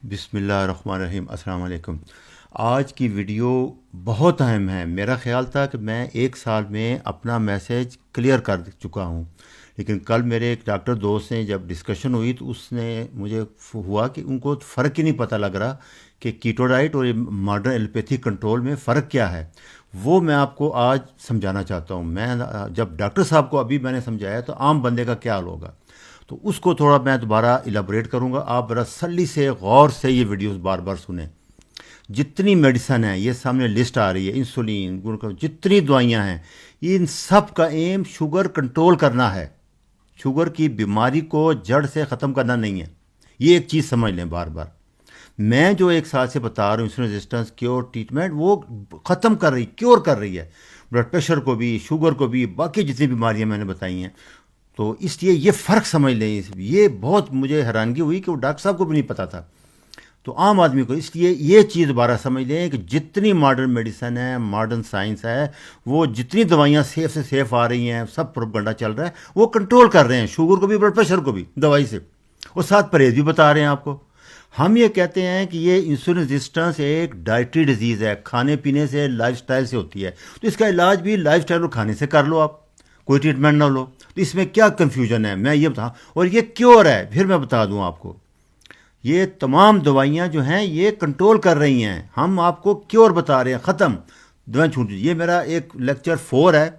بسم اللہ الرحمن الرحیم. السلام علیکم. آج کی ویڈیو بہت اہم ہے. میرا خیال تھا کہ میں ایک سال میں اپنا میسیج کلیئر کر چکا ہوں، لیکن کل میرے ایک ڈاکٹر دوست سے جب ڈسکشن ہوئی تو اس نے مجھے ہوا کہ ان کو فرق ہی نہیں پتہ لگ رہا کہ کیٹو ڈائٹ اور ماڈرن ایلوپیتھی کنٹرول میں فرق کیا ہے. وہ میں آپ کو آج سمجھانا چاہتا ہوں. میں جب ڈاکٹر صاحب کو ابھی میں نے سمجھایا تو عام بندے کا کیا حال ہوگا، تو اس کو تھوڑا میں دوبارہ ایلیبوریٹ کروں گا. آپ ذرا سلی سے غور سے یہ ویڈیوز بار بار سنیں. جتنی میڈیسن ہیں، یہ سامنے لسٹ آ رہی ہے، انسولین، جتنی دوائیاں ہیں، ان سب کا ایم شوگر کنٹرول کرنا ہے. شوگر کی بیماری کو جڑ سے ختم کرنا نہیں ہے. یہ ایک چیز سمجھ لیں بار بار. میں جو ایک سال سے بتا رہا ہوں انسولین ریزسٹنس کیور ٹریٹمنٹ، وہ ختم کر رہی، کیور کر رہی ہے بلڈ پریشر کو بھی، شوگر کو بھی، باقی جتنی بیماریاں میں نے بتائی ہیں. تو اس لیے یہ فرق سمجھ لیں. یہ بہت مجھے حیرانگی ہوئی کہ وہ ڈاکٹر صاحب کو بھی نہیں پتہ تھا، تو عام آدمی کو. اس لیے یہ چیز دوبارہ سمجھ لیں کہ جتنی ماڈرن میڈیسن ہے، ماڈرن سائنس ہے، وہ جتنی دوائیاں سیف سے سیف آ رہی ہیں، سب پروپیگنڈا چل رہا ہے، وہ کنٹرول کر رہے ہیں شوگر کو بھی، بلڈ پریشر کو بھی دوائی سے، اور ساتھ پرہیز بھی بتا رہے ہیں آپ کو. ہم یہ کہتے ہیں کہ یہ انسولین ریزسٹنس ایک ڈائٹری ڈیزیز ہے، کھانے پینے سے، لائف سٹائل سے ہوتی ہے. تو اس کا علاج بھی لائف سٹائل اور کھانے سے کر لو، آپ کوئی ٹریٹمنٹ نہ لو. تو اس میں کیا کنفیوژن ہے، میں یہ بتا. اور یہ کیور ہے، پھر میں بتا دوں آپ کو. یہ تمام دوائیاں جو ہیں یہ کنٹرول کر رہی ہیں. ہم آپ کو کیور بتا رہے ہیں، ختم دوائیں چھوٹ. یہ میرا ایک لیکچر 4 ہے.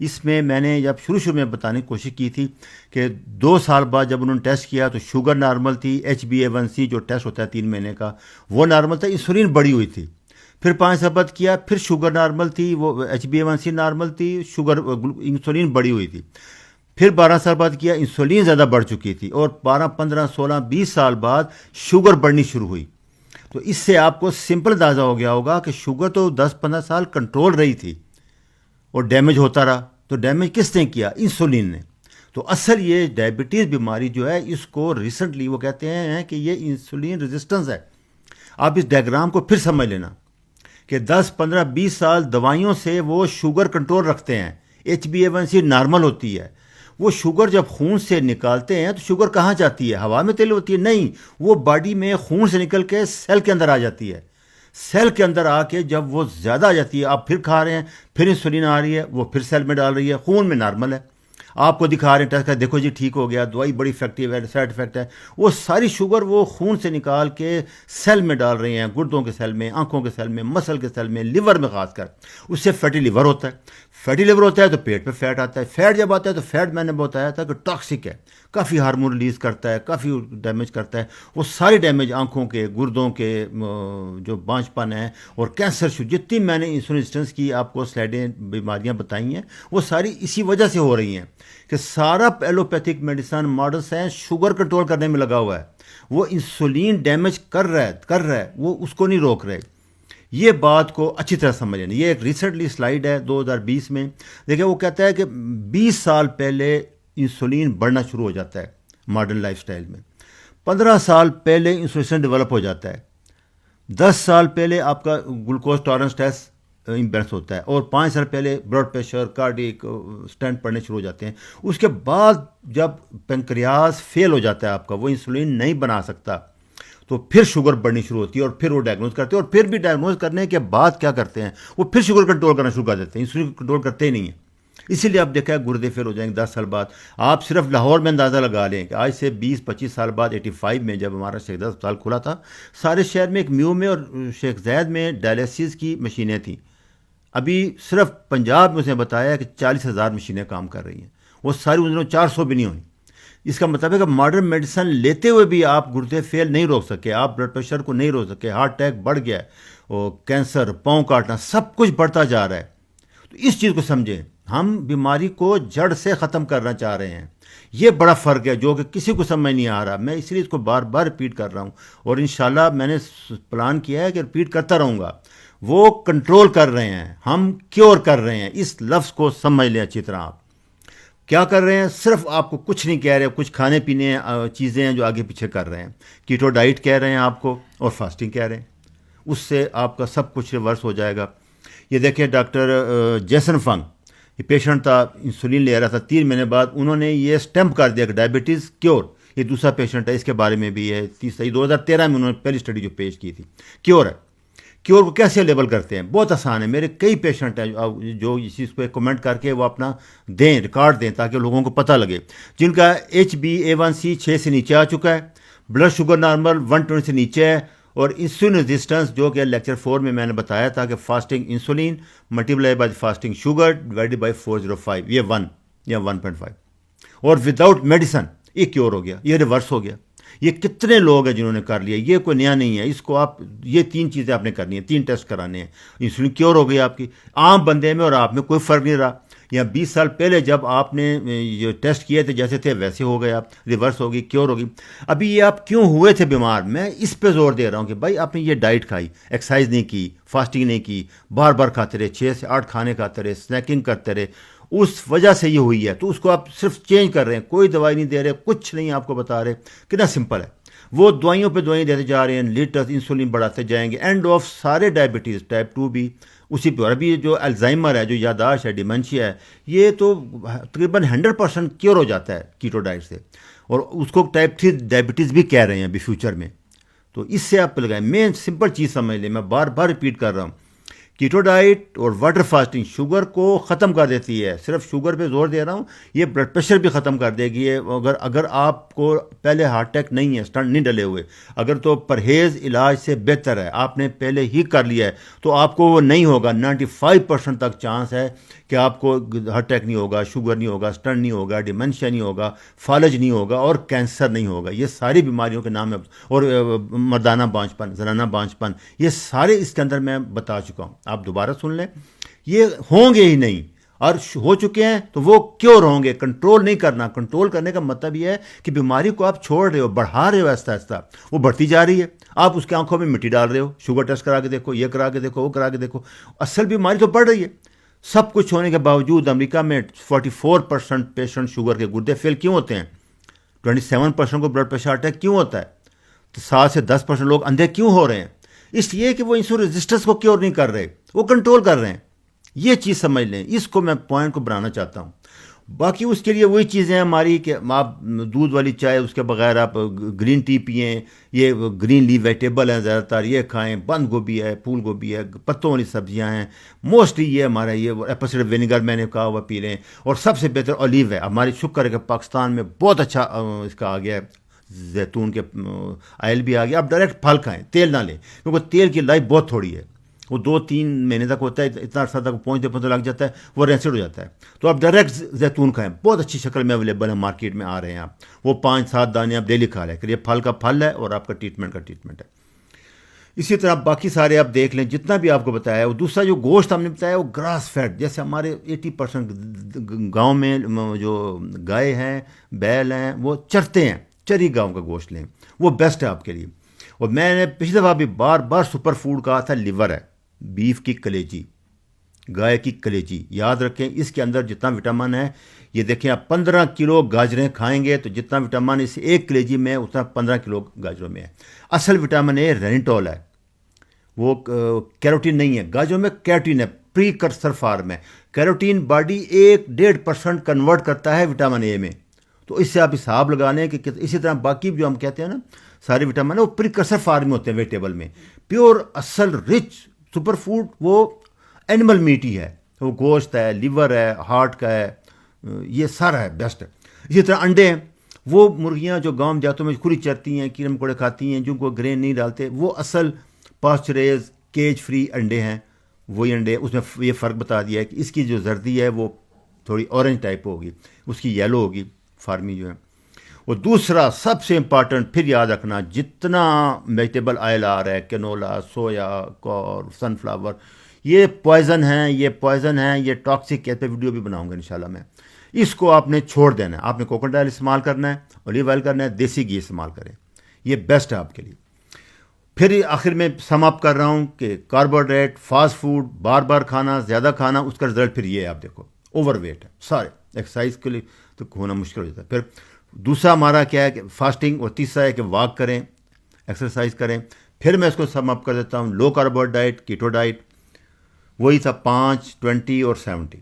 اس میں نے جب شروع میں بتانے کی کوشش کی تھی کہ 2 سال بعد جب انہوں نے ٹیسٹ کیا تو شوگر نارمل تھی، HbA1c جو ٹیسٹ ہوتا ہے 3 مہینے کا وہ نارمل تھا، انسولین بڑی ہوئی تھی. پھر 5 سال بعد کیا، پھر شوگر نارمل تھی، وہ HbA1c نارمل تھی، شوگر انسولین بڑی ہوئی تھی. پھر 12 سال بعد کیا، انسولین زیادہ بڑھ چکی تھی، اور 12 15 16 20 سال بعد شوگر بڑھنی شروع ہوئی. تو اس سے آپ کو سمپل اندازہ ہو گیا ہوگا کہ شوگر تو 10 15 سال کنٹرول رہی تھی اور ڈیمیج ہوتا رہا. تو ڈیمیج کس نے کیا؟ انسولین نے. تو اصل یہ ڈائبٹیز بیماری جو ہے، اس کو ریسنٹلی وہ کہتے ہیں کہ یہ انسولین ریزسٹنس ہے. آپ اس ڈائیگرام کو پھر سمجھ لینا کہ 10 15 20 سال دوائیوں سے وہ شوگر کنٹرول رکھتے ہیں، HbA1c نارمل ہوتی ہے. وہ شوگر جب خون سے نکالتے ہیں تو شوگر کہاں جاتی ہے؟ ہوا میں تیل ہوتی ہے؟ نہیں، وہ باڈی میں خون سے نکل کے سیل کے اندر آ جاتی ہے. سیل کے اندر آ کے جب وہ زیادہ آ جاتی ہے، آپ پھر کھا رہے ہیں، پھر انسولین آ رہی ہے، وہ پھر سیل میں ڈال رہی ہے، خون میں نارمل ہے. آپ کو دکھا رہے ہیں ٹیسٹ کر، دیکھو جی ٹھیک ہو گیا، دوائی بڑی افیکٹو ہے، سائڈ افیکٹ ہے. وہ ساری شوگر وہ خون سے نکال کے سیل میں ڈال رہے ہیں، گردوں کے سیل میں، آنکھوں کے سیل میں، مسل کے سیل میں، لیور میں خاص کر. اس سے فیٹی لیور ہوتا ہے. فیٹی لیور ہوتا ہے تو پیٹ پہ فیٹ آتا ہے. فیٹ جب آتا ہے تو فیٹ میں نے بتایا تھا کہ ٹاکسک ہے، کافی ہارمون ریلیز کرتا ہے، کافی ڈیمیج کرتا ہے. وہ ساری ڈیمیج آنکھوں کے، گردوں کے جو بانجھ پن ہے اور کینسر، جتنی میں نے انسولین ریزسٹنس کی آپ کو سلائڈیں بیماریاں بتائی ہیں، وہ ساری اسی وجہ سے ہو رہی ہیں کہ سارا allopathic medicine, modern science sugar control کرنے میں لگا ہوا ہے. وہ انسولین ڈیمیج کر رہا ہے، وہ اس کو نہیں روک رہے. یہ بات کو اچھی طرح سمجھ لیں. یہ ایک ریسنٹلی سلائیڈ ہے 2020 میں. دیکھیں وہ کہتا ہے کہ 20 سال پہلے انسولین بڑھنا شروع ہو جاتا ہے ماڈرن لائف سٹائل میں. 15 سال پہلے انسولین ڈیولپ ہو جاتا ہے. 10 سال پہلے آپ کا گلوکوز ٹالرنس ٹیسٹ امبیلنس ہوتا ہے، اور 5 سال پہلے بلڈ پریشر، کارڈیک اسٹینٹ پڑنے شروع ہو جاتے ہیں. اس کے بعد جب پینکریاس فیل ہو جاتا ہے آپ کا، وہ انسولین نہیں بنا سکتا، تو پھر شوگر بڑھنی شروع ہوتی ہے، اور پھر وہ ڈائگنوز کرتے ہیں. اور پھر بھی ڈائگنوز کرنے کے بعد کیا کرتے ہیں، وہ پھر شوگر کنٹرول کرنا شروع کر دیتے ہیں. انسولین کنٹرول کرتے ہی نہیں ہیں. اسی لیے آپ دیکھا ہے گردے فیل ہو جائیں گے 10 سال بعد. آپ صرف لاہور میں اندازہ لگا لیں کہ آج سے 20 25 سال بعد 85 میں جب ہمارا شیخ زید اسپتال کھلا تھا، سارے شہر میں ایک میو میں اور شیخ زید میں ڈائلیسس کی مشینیں تھیں. ابھی صرف پنجاب میں اس نے بتایا کہ 40,000 مشینیں کام کر رہی ہیں. وہ ساری ان دنوں 400 بھی نہیں ہوئیں. اس کا مطلب ہے کہ ماڈرن میڈیسن لیتے ہوئے بھی آپ گردے فیل نہیں روک سکے، آپ بلڈ پریشر کو نہیں روک سکے، ہارٹ اٹیک بڑھ گیا ہے، اور کینسر، پاؤں کاٹنا، سب کچھ بڑھتا جا رہا ہے. تو اس چیز کو سمجھیں، ہم بیماری کو جڑ سے ختم کرنا چاہ رہے ہیں. یہ بڑا فرق ہے جو کہ کسی کو سمجھ نہیں آ رہا. میں اس لیے اس کو بار بار ریپیٹ کر رہا ہوں، اور انشاءاللہ میں نے پلان کیا ہے کہ ریپیٹ کرتا رہوں گا. وہ کنٹرول کر رہے ہیں، ہم کیور کر رہے ہیں. اس لفظ کو سمجھ لیں اچھی طرح. آپ کیا کر رہے ہیں؟ صرف آپ کو کچھ نہیں کہہ رہے، کچھ کھانے پینے چیزیں ہیں جو آگے پیچھے کر رہے ہیں. کیٹو ڈائٹ کہہ رہے ہیں آپ کو، اور فاسٹنگ کہہ رہے ہیں. اس سے آپ کا سب کچھ ریورس ہو جائے گا. یہ دیکھیں ڈاکٹر جیسن فنگ، یہ پیشنٹ تھا، انسولین لے رہا تھا، 3 مہینے بعد انہوں نے یہ اسٹیمپ کر دیا کہ ڈائبٹیز کیور. یہ دوسرا پیشنٹ ہے، اس کے بارے میں بھی ہے. تیسرا 2013 میں انہوں نے پہلی اسٹڈی جو پیش کی تھی. کیور ہے. کیور کو کیسے لیبل کرتے ہیں؟ بہت آسان ہے. میرے کئی پیشنٹ ہیں جو اس چیز پہ کمنٹ کر کے وہ اپنا دیں، ریکارڈ دیں تاکہ لوگوں کو پتہ لگے. جن کا HbA1c 6 سے نیچے آ چکا ہے، بلڈ شوگر نارمل 120 سے نیچے ہے، اور انسولین ریزسٹنس جو کہ لیکچر 4 میں نے بتایا تھا کہ fasting insulin multiply by fasting sugar divided by 405، یہ 1 یا 1.5، اور وداؤٹ میڈیسن یہ کیور ہو گیا، یہ ریورس ہو گیا. یہ کتنے لوگ ہیں جنہوں نے کر لیا، یہ کوئی نیا نہیں ہے. اس کو آپ یہ 3 چیزیں آپ نے کرنی ہیں، 3 ٹیسٹ کرانے ہیں. انسولین کیور ہو گئی آپ کی. عام بندے میں اور آپ میں کوئی فرق نہیں رہا. یا 20 سال پہلے جب آپ نے یہ ٹیسٹ کیے تھے جیسے تھے ویسے ہو گئے، آپ ریورس ہوگی، کیور ہوگی. ابھی یہ آپ کیوں ہوئے تھے بیمار، میں اس پہ زور دے رہا ہوں کہ بھائی آپ نے یہ ڈائٹ کھائی، ایکسرسائز نہیں کی، فاسٹنگ نہیں کی، بار بار کھاتے رہے، 6 سے 8 کھانے کھاتے رہے، اسنیکنگ کرتے رہے، اس وجہ سے یہ ہوئی ہے. تو اس کو آپ صرف چینج کر رہے ہیں، کوئی دوائی نہیں دے رہے، کچھ نہیں آپ کو بتا رہے. کتنا سمپل ہے. وہ دوائیوں پہ دوائیں دیتے جا رہے ہیں، لیٹر انسولین بڑھاتے جائیں گے، اینڈ آف سارے ڈائبٹیز ٹائپ 2 بھی اسی پہ. اور ابھی جو الزائمر ہے، جو یادداشت ہے، ڈیمنشیا ہے، یہ تو تقریباً 100% کیور ہو جاتا ہے کیٹو ڈائٹ سے. اور اس کو ٹائپ 3 ڈائبٹیز بھی کہہ رہے ہیں ابھی فیوچر میں. تو اس سے آپ لگائیں. مین سمپل چیز سمجھ لیں، میں بار بار ریپیٹ کر رہا ہوں، کیٹو ڈائٹ اور واٹر فاسٹنگ شوگر کو ختم کر دیتی ہے. صرف شوگر پہ زور دے رہا ہوں، یہ بلڈ پریشر بھی ختم کر دے گی. اگر آپ کو پہلے ہارٹ اٹیک نہیں ہے، اسٹنٹ نہیں ڈلے ہوئے، اگر تو پرہیز علاج سے بہتر ہے، آپ نے پہلے ہی کر لیا ہے، تو آپ کو وہ نہیں ہوگا. 95% تک چانس ہے کہ آپ کو ہارٹ اٹیک نہیں ہوگا، شوگر نہیں ہوگا، اسٹنٹ نہیں ہوگا، ڈیمنشیا نہیں ہوگا، فالج نہیں ہوگا، اور کینسر نہیں ہوگا. یہ ساری بیماریوں کے نام ہے. اور مردانہ بانجھپن، زنانہ بانجھپن، یہ سارے اس کے اندر میں بتا چکا ہوں. آپ دوبارہ سن لیں. یہ ہوں گے ہی نہیں، اور ہو چکے ہیں تو وہ کیوں ہوں گے. کنٹرول نہیں کرنا. کنٹرول کرنے کا مطلب یہ ہے کہ بیماری کو آپ چھوڑ رہے ہو، بڑھا رہے ہو آہستہ آہستہ، وہ بڑھتی جا رہی ہے، آپ اس کی آنکھوں میں مٹی ڈال رہے ہو. شوگر ٹیسٹ کرا کے دیکھو، یہ کرا کے دیکھو، وہ کرا کے دیکھو، اصل بیماری تو بڑھ رہی ہے. سب کچھ ہونے کے باوجود امریکہ میں 44% پیشنٹ شوگر کے گردے فیل کیوں ہوتے ہیں؟ 27% کو بلڈ پریشر اٹیک کیوں ہوتا ہے؟ تو 7 سے 10% لوگ اندھے کیوں ہو رہے ہیں؟ اس لیے کہ وہ انسولین ریزسٹنس کو کیور نہیں کر رہے، وہ کنٹرول کر رہے ہیں. یہ چیز سمجھ لیں. اس کو میں پوائنٹ کو بنانا چاہتا ہوں. باقی اس کے لیے وہی چیزیں ہماری کہ آپ دودھ والی چائے اس کے بغیر آپ گرین ٹی پئیں، یہ گرین لیف ویجیٹیبل ہیں زیادہ تر، یہ کھائیں. بند گوبھی ہے، پھول گوبھی ہے، پتوں والی سبزیاں ہیں، موسٹلی یہ ہمارا یہ ایپل سائڈر ونیگر میں نے کہا ہوا پی لیں. اور سب سے بہتر اولیو ہے. ہماری شکر ہے کہ پاکستان میں بہت اچھا اس کا آ گیا ہے، زیتون کے آئل بھی آ گیا. آپ ڈائریکٹ پھل کھائیں، تیل نہ لیں، کیونکہ تیل کی لائف بہت تھوڑی ہے. وہ 2-3 مہینے تک ہوتا ہے، اتنا عرصہ تک پہنچتے لگ جاتا ہے، وہ رینسڈ ہو جاتا ہے. تو آپ ڈائریکٹ زیتون کھائیں، بہت اچھی شکل میں اویلیبل ہے، مارکیٹ میں آ رہے ہیں. آپ وہ 5-7 دانے آپ ڈیلی کھا لیں کہ یہ پھل کا پھل ہے اور آپ کا ٹریٹمنٹ ہے. اسی طرح باقی سارے آپ دیکھ لیں جتنا بھی آپ کو بتایا ہے. وہ دوسرا جو گوشت ہم نے بتایا وہ گراس فیڈ، جیسے ہمارے 80% گاؤں میں جو گائے ہیں، بیل ہیں، وہ چرتے ہیں، چری گاؤں کا گوشت لیں، وہ بیسٹ ہے آپ کے لیے. اور میں نے پچھلی دفعہ بھی بار بار سپر فوڈ کہا تھا، لیور ہے، بیف کی کلیجی، گائے کی کلیجی. یاد رکھیں اس کے اندر جتنا وٹامن ہے، یہ دیکھیں آپ 15 کلو گاجریں کھائیں گے تو جتنا وٹامن اس ایک کلیجی میں اتنا 15 کلو گاجروں میں ہے. اصل وٹامن اے رینیٹول ہے، وہ کیروٹین نہیں ہے. گاجروں میں کیروٹین ہے، پری کرسر فارم ہے. کیروٹین باڈی 1-1.5% کنورٹ کرتا ہے وٹامن اے میں. تو اس سے آپ حساب لگا لیں کہ اسی طرح باقی جو ہم کہتے ہیں نا سارے وٹامن وہ پریکرسر فارم میں ہوتے ہیں ویجیٹیبل میں. پیور اصل رچ سپر فوڈ وہ اینیمل میٹ ہی ہے، وہ گوشت ہے، لیور ہے، ہارٹ کا ہے، یہ سارا ہے بیسٹ ہے. اسی طرح انڈے ہیں، وہ مرغیاں جو گاؤں جاتوں میں کھلی چرتی ہیں، کیڑے مکوڑے کھاتی ہیں، جن کو گرین نہیں ڈالتے، وہ اصل پاسچرائز کیج فری انڈے ہیں. وہی انڈے، اس میں یہ فرق بتا دیا ہے کہ اس کی جو زردی ہے وہ تھوڑی اورنج ٹائپ ہوگی، اس کی یلو ہوگی فارمی جو ہے. اور دوسرا سب سے امپارٹنٹ پھر یاد رکھنا، جتنا ویجیٹیبل آئل آ رہا ہے، کینولا، سویا اور سن فلاور، یہ پوائزن ہیں، یہ پوائزن ہیں، یہ ٹاکسک ہے. پہ ویڈیو بھی بناؤں گا انشاءاللہ میں. اس کو آپ نے چھوڑ دینا ہے. آپ نے کوکونٹ آئل استعمال کرنا ہے، اولیو آئل کرنا ہے، دیسی گھی استعمال کریں، یہ بیسٹ ہے آپ کے لیے. پھر آخر میں سم اپ کر رہا ہوں کہ کاربوہائیڈریٹ، فاسٹ فوڈ بار بار کھانا، زیادہ کھانا، اس کا رزلٹ پھر یہ ہے. آپ دیکھو اوور ویٹ ہے سارے، ایکسرسائز کے لیے تو ہونا مشکل ہو جاتا ہے. پھر دوسرا ہمارا کیا ہے کہ فاسٹنگ، اور تیسرا ہے کہ واک کریں، ایکسرسائز کریں. پھر میں اس کو سم اپ کر دیتا ہوں. لو کاربوہائیڈریٹ ڈائٹ، کیٹو ڈائٹ وہی تھا 5، 20 اور 70.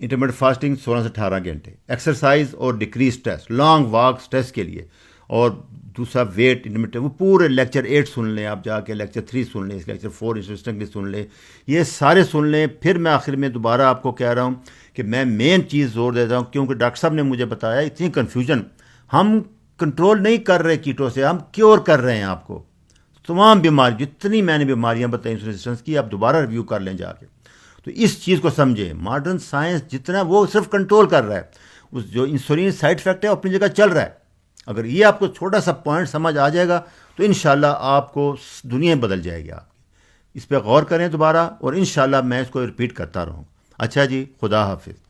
انٹرمیڈیٹ فاسٹنگ 16 سے 18 گھنٹے. ایکسرسائز اور decrease stress, long walk stress کے لیے. اور دوسرا ویٹ انٹرمیٹنٹ، وہ پورے لیکچر 8 سن لیں، آپ جا کے لیکچر 3 سن لیں، لیکچر 4 انٹرسٹنگلی سن لیں، یہ سارے سن لیں. پھر میں آخر میں دوبارہ آپ کو کہہ رہا ہوں کہ میں مین چیز زور دیتا ہوں، کیونکہ ڈاکٹر صاحب نے مجھے بتایا اتنی کنفیوژن، ہم کنٹرول نہیں کر رہے کیٹو سے، ہم کیور کر رہے ہیں آپ کو. تمام بیماری جتنی میں نے بیماریاں بتائیں انسولین ریزسٹنس کی، آپ دوبارہ ریویو کر لیں جا کے. تو اس چیز کو سمجھیں، ماڈرن سائنس جتنا وہ صرف کنٹرول کر رہا ہے، اس جو انسولین سائڈ افیکٹ ہے اپنی جگہ چل رہا ہے. اگر یہ آپ کو چھوٹا سا پوائنٹ سمجھ آ جائے گا تو انشاءاللہ آپ کو دنیا بدل جائے گی آپ کی. اس پہ غور کریں دوبارہ، اور انشاءاللہ میں اس کو رپیٹ کرتا رہوں. اچھا جی، خدا حافظ.